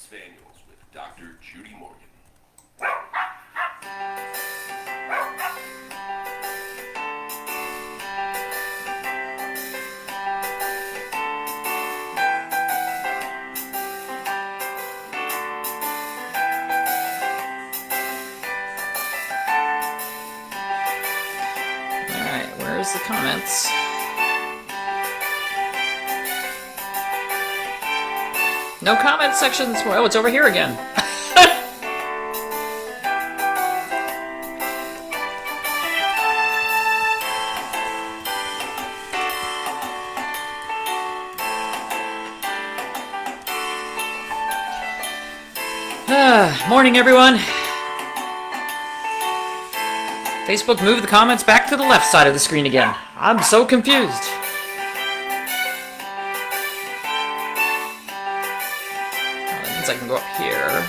Spaniels with Dr. Judy Morgan. Alright, where's the comments? No comment sections. Oh, it's over here again. Morning, everyone. Facebook moved the comments back to the left side of the screen again. I'm so confused. I can go up here.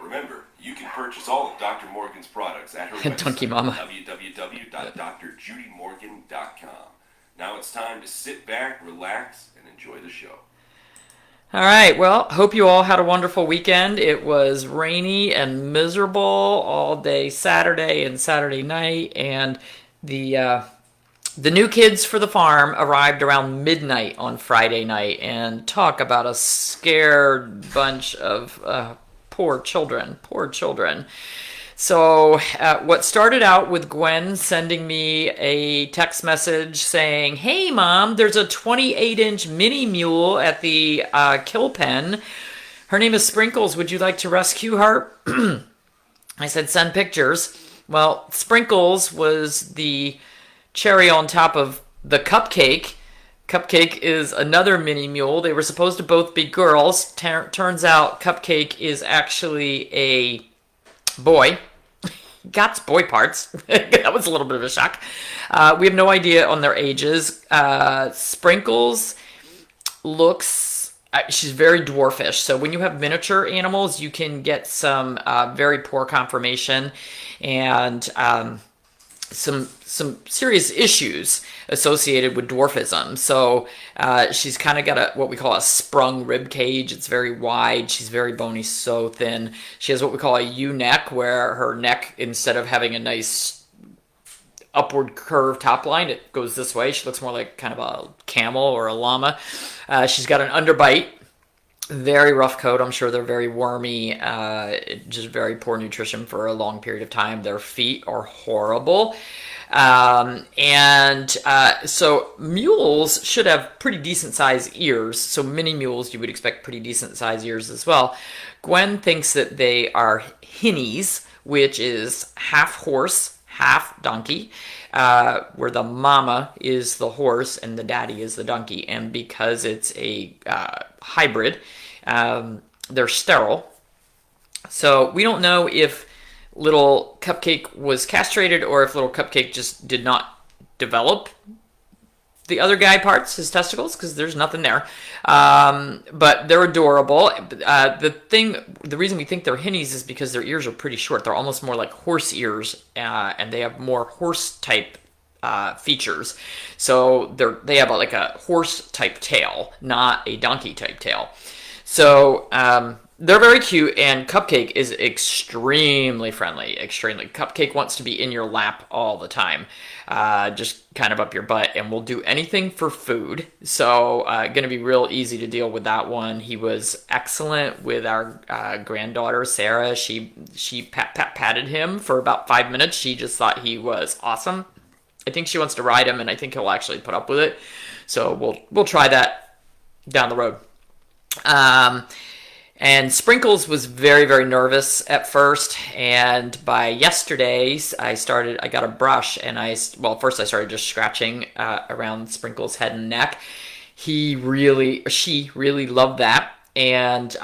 Remember, you can purchase all of Dr. Morgan's products at her Donkey website, Mama. www.drjudymorgan.com. Now it's time to sit back, relax, and enjoy the show. All right, well, hope you all had a wonderful weekend. It was rainy and miserable all day Saturday and Saturday night, and the new kids for the farm arrived around midnight on Friday night, and talk about a scared bunch of poor children. So what started out with Gwen sending me a text message saying, "Hey, Mom, there's a 28-inch mini mule at the kill pen. Her name is Sprinkles. Would you like to rescue her?" I said, "Send pictures." Well, Sprinkles was the cherry on top of the Cupcake. Cupcake is another mini mule. They were supposed to both be girls. Turns out Cupcake is actually a boy. Got boy parts. That was a little bit of a shock. We have no idea on their ages. Sprinkles looks, she's very dwarfish. So when you have miniature animals, you can get some very poor conformation and some serious issues associated with dwarfism. So she's kind of got what we call a sprung rib cage. It's very wide. She's very bony, so thin. She has what we call a U-neck, where her neck, instead of having a nice upward curved top line, it goes this way. She looks more like kind of a camel or a llama. She's got an underbite. Very rough coat. I'm sure they're very wormy, just very poor nutrition for a long period of time. Their feet are horrible. So mules should have pretty decent sized ears. So mini mules, you would expect pretty decent sized ears as well. Gwen thinks that they are Hinnies, which is half horse, half donkey, where the mama is the horse and the daddy is the donkey. And because it's a hybrid, they're sterile. So we don't know if little Cupcake was castrated or if little Cupcake just did not develop the other guy parts, his testicles, because there's nothing there. But they're adorable. The reason we think they're Hinnies is because their ears are pretty short. They're almost more like horse ears, and they have more horse type features. So they have like a horse type tail, not a donkey type tail. So they're very cute, and Cupcake is extremely friendly. Extremely. Cupcake wants to be in your lap all the time, just kind of up your butt, and will do anything for food. So going to be real easy to deal with that one. He was excellent with our granddaughter, Sarah. She patted him for about 5 minutes. She just thought he was awesome. I think she wants to ride him, and I think he'll actually put up with it. So we'll try that down the road. And Sprinkles was very, very nervous at first, and by yesterday, I got a brush, and first I started just scratching around Sprinkles' head and neck. She really loved that, and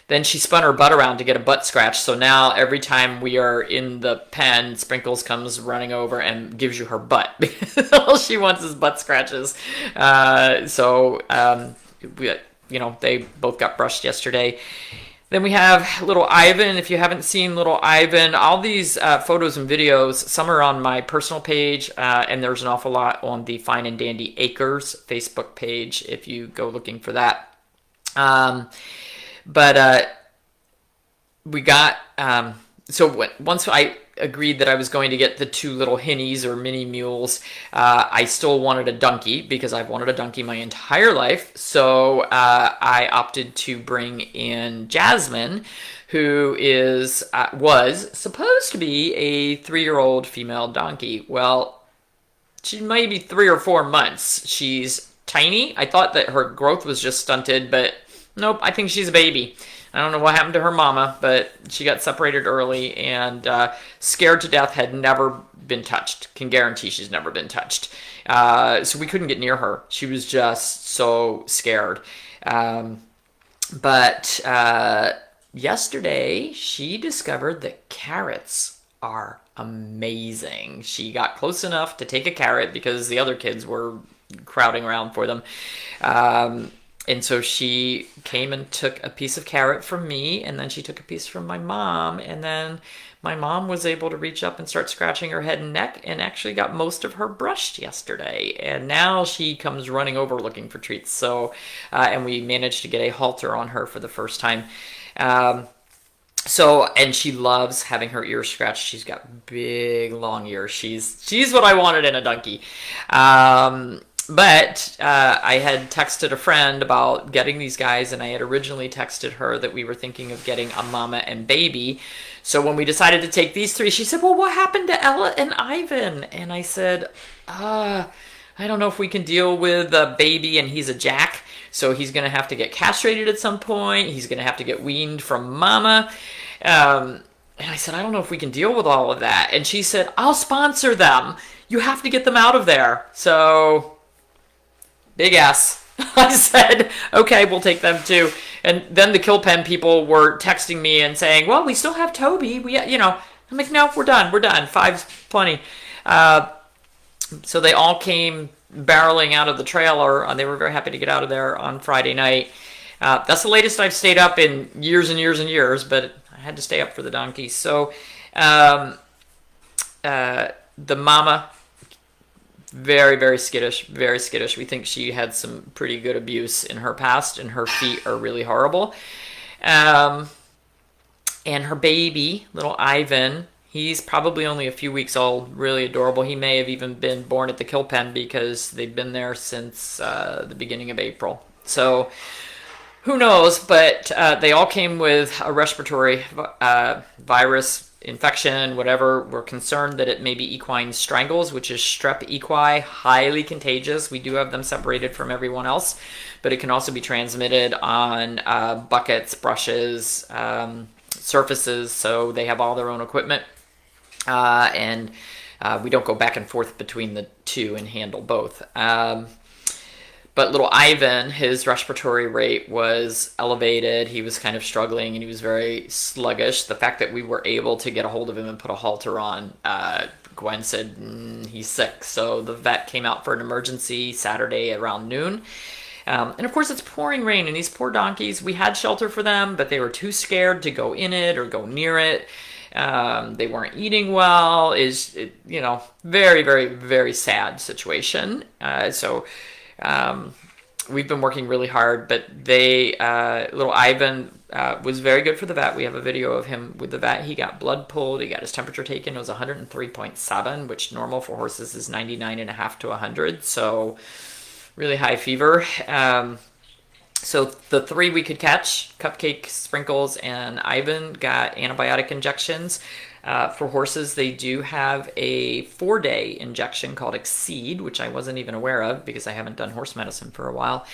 then she spun her butt around to get a butt scratch, so now every time we are in the pen, Sprinkles comes running over and gives you her butt, because all she wants is butt scratches. They both got brushed yesterday. Then we have little Ivan. If you haven't seen little Ivan, all these photos and videos, some are on my personal page, and there's an awful lot on the Fine and Dandy Acres Facebook page if you go looking for that. But we got, once I agreed that I was going to get the two little Hinnies or mini mules, I still wanted a donkey because I've wanted a donkey my entire life. So I opted to bring in Jasmine, who was supposed to be a 3-year-old female donkey. Well, she might be 3 or 4 months. She's tiny. I thought that her growth was just stunted, but nope, I think she's a baby. I don't know what happened to her mama, but she got separated early and scared to death, had never been touched. Can guarantee she's never been touched. So we couldn't get near her. She was just so scared. But yesterday, she discovered that carrots are amazing. She got close enough to take a carrot because the other kids were crowding around for them. And so she came and took a piece of carrot from me, and then she took a piece from my mom, and then my mom was able to reach up and start scratching her head and neck and actually got most of her brushed yesterday. And now she comes running over looking for treats. So, and we managed to get a halter on her for the first time. And she loves having her ears scratched. She's got big, long ears. She's what I wanted in a donkey. But I had texted a friend about getting these guys, and I had originally texted her that we were thinking of getting a mama and baby. So when we decided to take these 3, she said, well, what happened to Ella and Ivan? And I said, I don't know if we can deal with a baby, and he's a jack. So he's going to have to get castrated at some point. He's going to have to get weaned from mama. And I said, I don't know if we can deal with all of that. And she said, I'll sponsor them. You have to get them out of there. So... big ass. I said, okay, we'll take them too. And then the kill pen people were texting me and saying, well, we still have Toby. I'm like, no, we're done. 5's plenty. So they all came barreling out of the trailer. They were very happy to get out of there on Friday night. That's the latest I've stayed up in years and years and years, but I had to stay up for the donkeys. So the mama... very, very skittish, very skittish. We think she had some pretty good abuse in her past, and her feet are really horrible. And her baby, little Ivan, he's probably only a few weeks old, really adorable. He may have even been born at the kill pen because they've been there since the beginning of April. So who knows, but they all came with a respiratory virus infection, whatever. We're concerned that it may be equine strangles, which is strep equi, highly contagious. We do have them separated from everyone else, but it can also be transmitted on buckets, brushes, surfaces, so they have all their own equipment. And we don't go back and forth between the two and handle both. But little Ivan, his respiratory rate was elevated. He was kind of struggling, and he was very sluggish. The fact that we were able to get a hold of him and put a halter on, Gwen said, he's sick. So the vet came out for an emergency Saturday around noon. And of course, it's pouring rain, and these poor donkeys, we had shelter for them, but they were too scared to go in it or go near it. They weren't eating well. Very, very, very sad situation. We've been working really hard, but little Ivan was very good for the vet. We have a video of him with the vet. He got blood pulled. He got his temperature taken. It was 103.7, which normal for horses is 99.5 to 100. So really high fever. So the 3 we could catch, Cupcake, Sprinkles, and Ivan, got antibiotic injections. For horses, they do have a 4-day injection called Exceed, which I wasn't even aware of because I haven't done horse medicine for a while.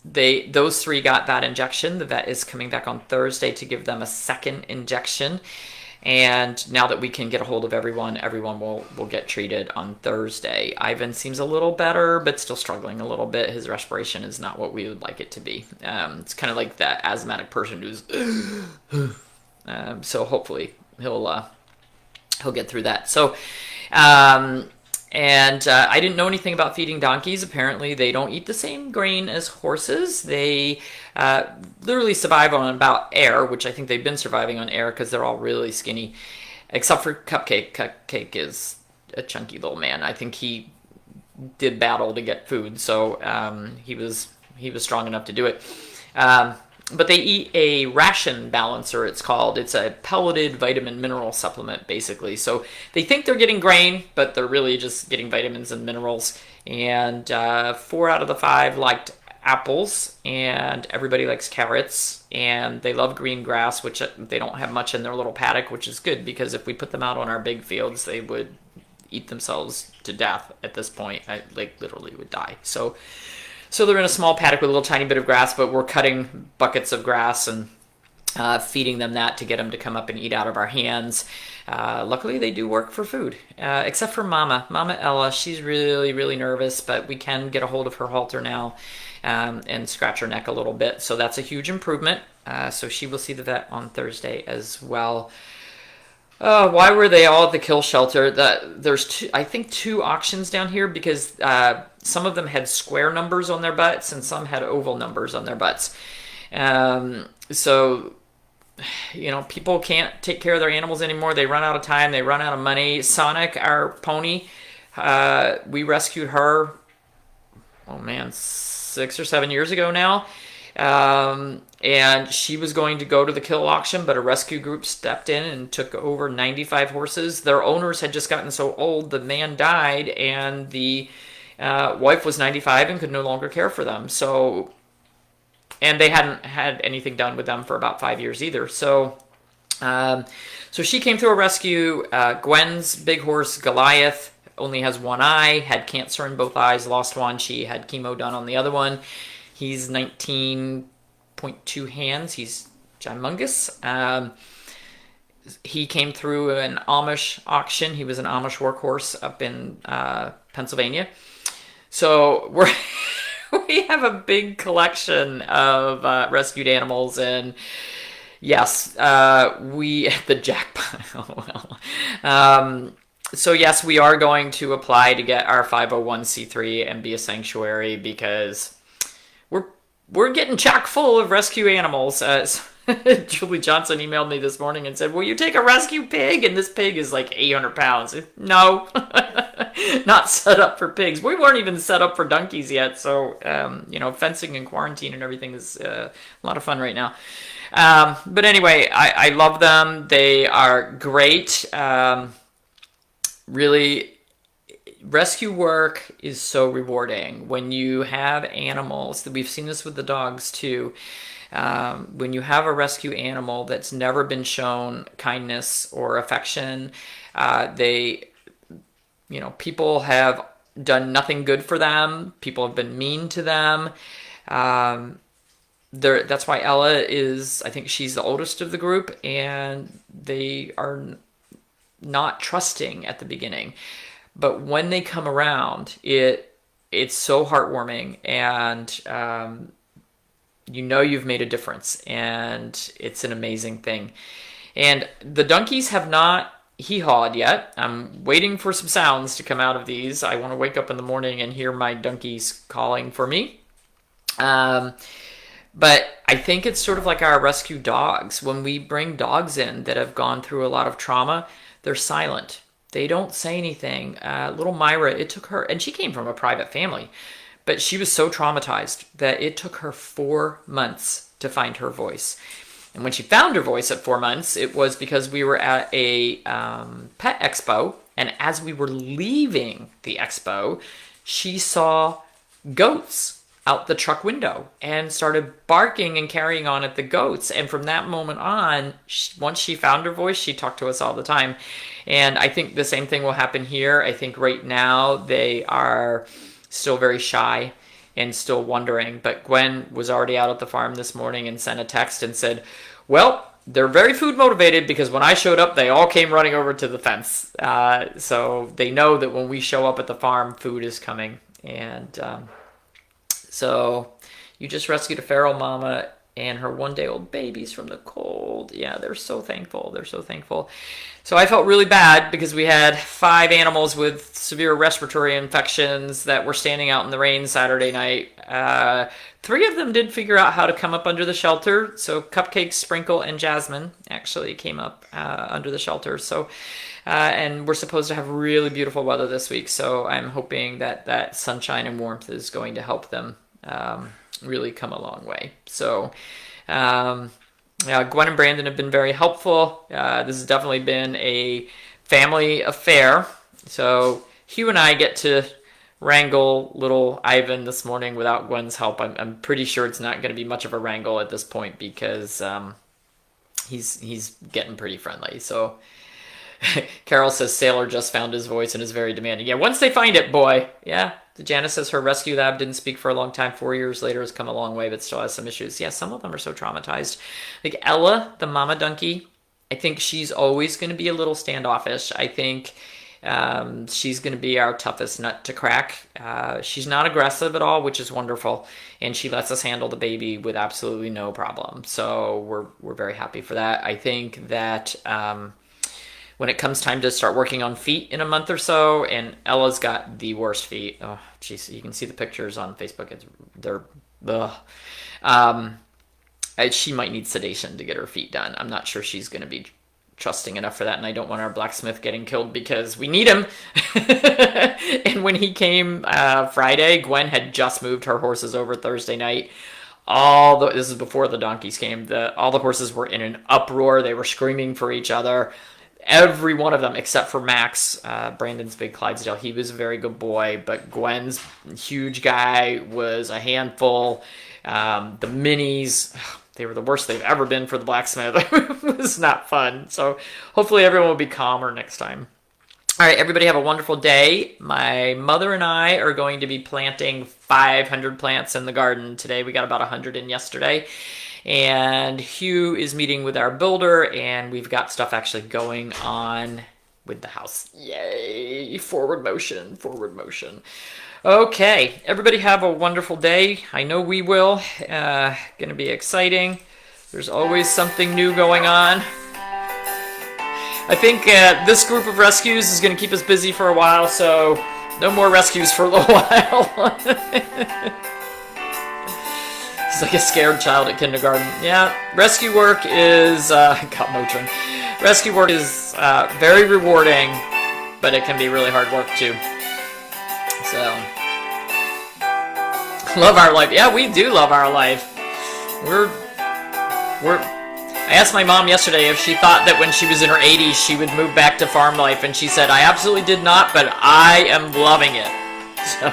Those 3 got that injection. The vet is coming back on Thursday to give them a second injection. And now that we can get a hold of everyone will get treated on Thursday. Ivan seems a little better, but still struggling a little bit. His respiration is not what we would like it to be. It's kind of like that asthmatic person who's... so hopefully he'll get through that. So, and And I didn't know anything about feeding donkeys. Apparently, they don't eat the same grain as horses. They literally survive on about air, which I think they've been surviving on air because they're all really skinny, except for Cupcake. Cupcake is a chunky little man. I think he did battle to get food, so he was strong enough to do it. But they eat a ration balancer, it's called. It's a pelleted vitamin mineral supplement, basically. So they think they're getting grain, but they're really just getting vitamins and minerals. And 4 out of the 5 liked apples, and everybody likes carrots. And they love green grass, which they don't have much in their little paddock, which is good because if we put them out on our big fields, they would eat themselves to death at this point. Like literally would die. So they're in a small paddock with a little tiny bit of grass, but we're cutting buckets of grass and feeding them that to get them to come up and eat out of our hands. Luckily, they do work for food, except for Mama Ella. She's really, really nervous, but we can get a hold of her halter now and scratch her neck a little bit. So that's a huge improvement. So she will see the vet on Thursday as well. Why were they all at the kill shelter? There's I think 2 auctions down here because some of them had square numbers on their butts and some had oval numbers on their butts. So, people can't take care of their animals anymore. They run out of time. They run out of money. Sonic, our pony, we rescued her, 6 or 7 years ago now. And she was going to go to the kill auction, but a rescue group stepped in and took over 95 horses. Their owners had just gotten so old, the man died, and the wife was 95 and could no longer care for them. So, and they hadn't had anything done with them for about 5 years either. So she came through a rescue. Gwen's big horse, Goliath, only has one eye, had cancer in both eyes, lost one. She had chemo done on the other one. He's 19.2 hands. He's humongous. He came through an Amish auction. He was an Amish workhorse up in Pennsylvania. So we have a big collection of rescued animals, and yes, the jackpot. So yes, we are going to apply to get our 501c3 and be a sanctuary because we're getting chock full of rescue animals. Julie Johnson emailed me this morning and said, will you take a rescue pig? And this pig is like 800 pounds. No, not set up for pigs. We weren't even set up for donkeys yet. So, fencing and quarantine and everything is a lot of fun right now. But anyway, I love them. They are great. Really, rescue work is so rewarding when you have animals. We've seen this with the dogs too. When you have a rescue animal that's never been shown kindness or affection, people have done nothing good for them. People have been mean to them. That's why Ella is, I think she's the oldest of the group, and they are not trusting at the beginning. But when they come around, it's so heartwarming, and you've made a difference, and it's an amazing thing. And the donkeys have not hee-hawed yet. I'm waiting for some sounds to come out of these. I want to wake up in the morning and hear my donkeys calling for me. But I think it's sort of like our rescue dogs. When we bring dogs in that have gone through a lot of trauma, they're silent. They don't say anything. Little Myra, it took her, and she came from a private family, but she was so traumatized that it took her 4 months to find her voice. And when she found her voice at 4 months, it was because we were at a pet expo, and as we were leaving the expo, she saw goats out the truck window and started barking and carrying on at the goats. And from that moment on, once she found her voice, she talked to us all the time. And I think the same thing will happen here. I think right now they are still very shy and still wondering. But Gwen was already out at the farm this morning and sent a text and said, well, they're very food motivated because when I showed up, they all came running over to the fence. So they know that when we show up at the farm, food is coming. And so you just rescued a feral mama and her 1-day-old babies from the cold. Yeah, they're so thankful. They're so thankful. So I felt really bad because we had 5 animals with severe respiratory infections that were standing out in the rain Saturday night. 3 of them did figure out how to come up under the shelter. So Cupcake, Sprinkle, and Jasmine actually came up under the shelter. So, and we're supposed to have really beautiful weather this week. So I'm hoping that that sunshine and warmth is going to help them really come a long way. So, Gwen and Brandon have been very helpful. This has definitely been a family affair. So Hugh and I get to wrangle little Ivan this morning without Gwen's help. I'm pretty sure it's not going to be much of a wrangle at this point because he's getting pretty friendly. So Carol says Sailor just found his voice and is very demanding. Yeah, once they find it, boy. Yeah. Janice says her rescue lab didn't speak for a long time. 4 years later has come a long way, but still has some issues. Yeah, some of them are so traumatized. Like Ella, the mama donkey, I think she's always going to be a little standoffish. I think she's going to be our toughest nut to crack. She's not aggressive at all, which is wonderful. And she lets us handle the baby with absolutely no problem. So we're very happy for that. I think that when it comes time to start working on feet in a month or so, and Ella's got the worst feet. Oh, jeez, you can see the pictures on Facebook. They're, ugh. She might need sedation to get her feet done. I'm not sure she's going to be trusting enough for that, and I don't want our blacksmith getting killed because we need him. And when he came Friday, Gwen had just moved her horses over Thursday night. This is before the donkeys came. All the horses were in an uproar. They were screaming for each other. Every one of them, except for Max, Brandon's big Clydesdale, he was a very good boy, but Gwen's huge guy was a handful. The minis, they were the worst they've ever been for the blacksmith. It was not fun. So hopefully everyone will be calmer next time. All right, everybody have a wonderful day. My mother and I are going to be planting 500 plants in the garden today. We got about 100 in yesterday. And Hugh is meeting with our builder, and we've got stuff actually going on with the house. Yay! Forward motion, forward motion. Okay, everybody have a wonderful day. I know we will. Gonna be exciting. There's always something new going on. I think this group of rescues is gonna keep us busy for a while, so no more rescues for a little while. He's like a scared child at kindergarten. Yeah, rescue work is, got Motrin. Rescue work is very rewarding, but it can be really hard work too. So, love our life. Yeah, we do love our life. I asked my mom yesterday if she thought that when she was in her 80s she would move back to farm life, and she said, I absolutely did not, but I am loving it. So,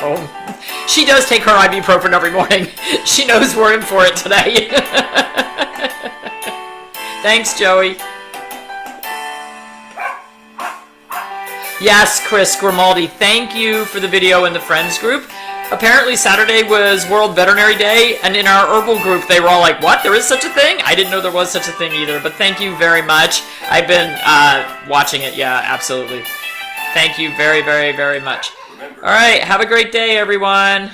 she does take her ibuprofen every morning. She knows we're in for it today. Thanks, Joey. Yes, Chris Grimaldi, thank you for the video in the Friends group. Apparently Saturday was World Veterinary Day, and in our herbal group they were all like, what, there is such a thing? I didn't know there was such a thing either, but thank you very much. I've been watching it, yeah, absolutely. Thank you very, very, very much. All right, have a great day, everyone.